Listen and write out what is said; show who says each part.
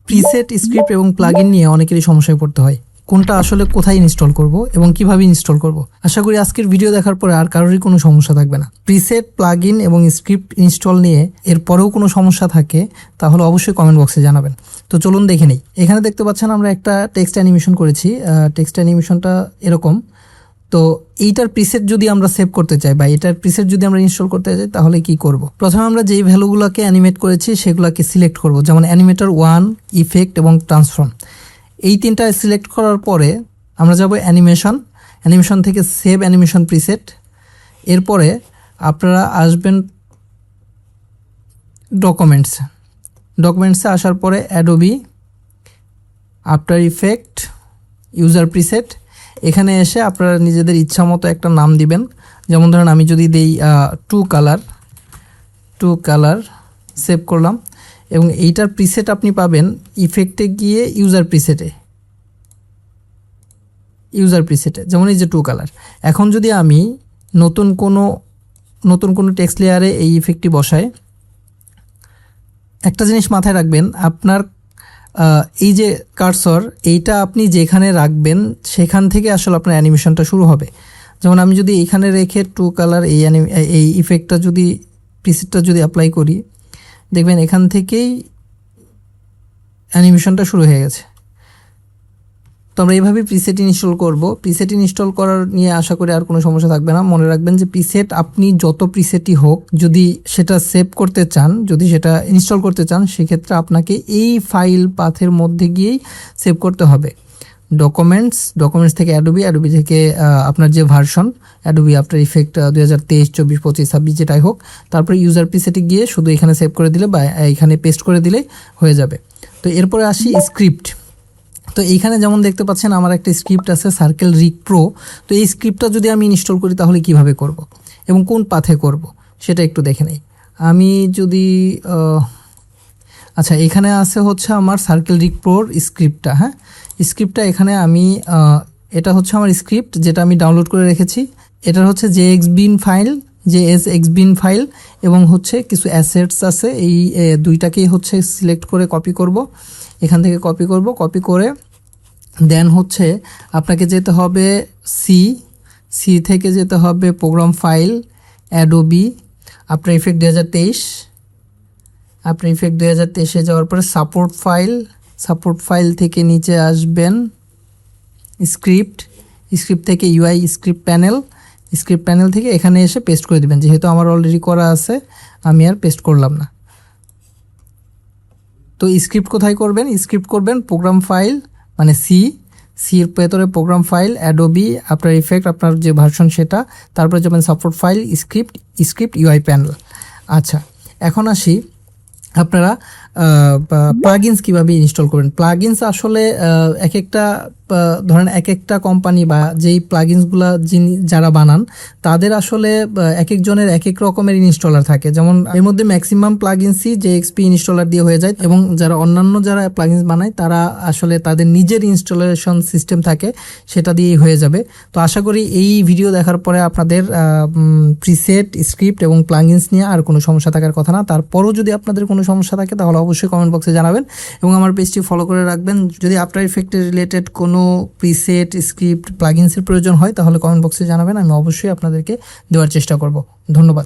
Speaker 1: Preset script এবং plugin নিয়ে অনেকেরই সমস্যায় পড়তে হয়। কোনটা আসলে কোথায় ইনস্টল করব এবং কিভাবে ইনস্টল করব। আশা করি আজকের ভিডিও দেখার পরে আর কারোরই কোনো সমস্যা থাকবে না। প্রিসেট, প্লাগইন এবং স্ক্রিপ্ট ইনস্টল নিয়ে এর পরেও কোনো সমস্যা থাকে তাহলে অবশ্যই কমেন্ট বক্সে জানাবেন। তো চলুন দেখে নেই। এখানে দেখতে পাচ্ছেন আমরা একটা টেক্সট অ্যানিমেশন করেছি। টেক্সট অ্যানিমেশনটা এরকম। তো এইটার প্রিসেট যদি আমরা সেভ করতে চাই বা এটার প্রিসেট যদি আমরা ইনস্টল করতে চাই তাহলে কি করব। প্রথমে আমরা যেই ভ্যালুগুলোকে অ্যানিমেট করেছি সেগুলোকে সিলেক্ট করব, যেমন অ্যানিমেটর 1, ইফেক্ট এবং ট্রান্সফর্ম। এই তিনটা সিলেক্ট করার পরে আমরা যাব অ্যানিমেশন থেকে সেভ অ্যানিমেশন প্রিসেট। এরপরে আপনারা আসবেন ডকুমেন্টসে আসার পরে Adobe, after effect, user preset. এখানে এসে আপনারা নিজেদের ইচ্ছা মতো একটা নাম দিবেন। যেমন ধরেন আমি যদি দেই টু কালার সেভ করলাম, এবং এইটার প্রিসেট আপনি পাবেন ইফেক্টে গিয়ে ইউজার প্রিসেটে, যেমন এই যে টু কালার। এখন যদি আমি নতুন কোনো টেক্সট লেয়ারে এই ইফেক্টটি বসাই, একটা জিনিস মাথায় রাখবেন, আপনার এই যে কার্সর, এইটা আপনি যেখানে রাখবেন সেখান থেকে আসলে আপনার অ্যানিমেশনটা শুরু হবে। যেমন আমি যদি এইখানে রেখে টু কালার এই ইফেক্টটা যদি প্রিসেটটা যদি অ্যাপ্লাই করি, দেখবেন এখান থেকেই অ্যানিমেশনটা শুরু হয়ে গেছে। তো আমরা এইভাবে প্রিসেট ইনস্টল করব। প্রিসেট ইনস্টল করার নিয়ে আশা করি আর কোনো সমস্যা থাকবে না। মনে রাখবেন যে প্রিসেট আপনি যত প্রিসেটই হোক, যদি সেটা সেভ করতে চান, যদি সেটা ইনস্টল করতে চান, সেক্ষেত্রে আপনাকে এই ফাইল পাথের মধ্যে গিয়েই সেভ করতে হবে। ডকুমেন্টস থেকে অ্যাডোবি থেকে আপনার যে ভার্সন, অ্যাডোবি আফটার ইফেক্ট 2023, 24, 25, 26 যেটাই হোক, তারপরে ইউজার প্রিসেটে গিয়ে শুধু এখানে সেভ করে দিলে বা এখানে পেস্ট করে দিলেই হয়ে যাবে। তো এরপরে আসি স্ক্রিপ্ট। তো এইখানে যেমন দেখতে পাচ্ছেন আমার একটা স্ক্রিপ্ট আছে, সার্কেল রিগ প্রো। তো এই স্ক্রিপ্টটা যদি আমি ইনস্টল করি তাহলে কিভাবে করব এবং কোন পাথে করব সেটা একটু দেখে নেই। আমি যদি আচ্ছা, এখানে আছে হচ্ছে আমার সার্কেল রিগ প্রোর স্ক্রিপ্টটা। হ্যাঁ, স্ক্রিপ্টটা এখানে আমি এটা হচ্ছে আমার স্ক্রিপ্ট যেটা আমি ডাউনলোড করে রেখেছি। এটার হচ্ছে JSXBin ফাইল এবং হচ্ছে কিছু অ্যাসেটস আছে। এই দুইটাকেই হচ্ছে সিলেক্ট করে কপি করব। এখান থেকে কপি করে দেন হচ্ছে আপনাকে যেতে হবে সি থেকে যেতে হবে programme file, Adobe, after effect 2023 যাওয়ার পরে সাপোর্ট ফাইল থেকে নিচে আসবেন স্ক্রিপ্ট থেকে UI স্ক্রিপ্ট প্যানেল থেকে এখানে এসে পেস্ট করে দিবেন। যেহেতু আমার অলরেডি করা আছে আমি আর পেস্ট করলাম না। তো স্ক্রিপ্ট কোথায় করবেন? স্ক্রিপ্ট করবেন প্রোগ্রাম ফাইল মানে সির ভেতরে programme file, Adobe, after effect আপনার যে ভার্সন সেটা, তারপরে যাবেন support file, script UI panel. আচ্ছা, এখন আসি আপনারা প্লাগইনস কীভাবে ইনস্টল করবেন। প্লাগইনস আসলে এক একটা কোম্পানি বা যেই প্লাগইনসগুলো যারা বানান তাদের আসলে এক একজনের এক এক রকমের ইনস্টলার থাকে। যেমন এর মধ্যে ম্যাক্সিমাম প্লাগইনসই JXP ইনস্টলার দিয়ে হয়ে যায়, এবং যারা প্লাগইনস বানায় তারা আসলে তাদের নিজের ইনস্টলেশন সিস্টেম থাকে, সেটা দিয়েই হয়ে যাবে। তো আশা করি এই ভিডিও দেখার পরে আপনাদের প্রিসেট, স্ক্রিপ্ট এবং প্লাগইনস নিয়ে আর কোনো সমস্যা থাকার কথা না। তারপরও যদি আপনাদের কোনো সমস্যা থাকে তাহলে অবশ্যই কমেন্ট বক্সে জানাবেন এবং আমার পেজটি ফলো করে রাখবেন। যদি আফটার ইফেক্টের রিলেটেড কোনো প্রিসেট, স্ক্রিপ্ট, প্লাগইনসের প্রয়োজন হয় তাহলে কমেন্ট বক্সে জানাবেন, আমি অবশ্যই আপনাদেরকে দেওয়ার চেষ্টা করব। ধন্যবাদ।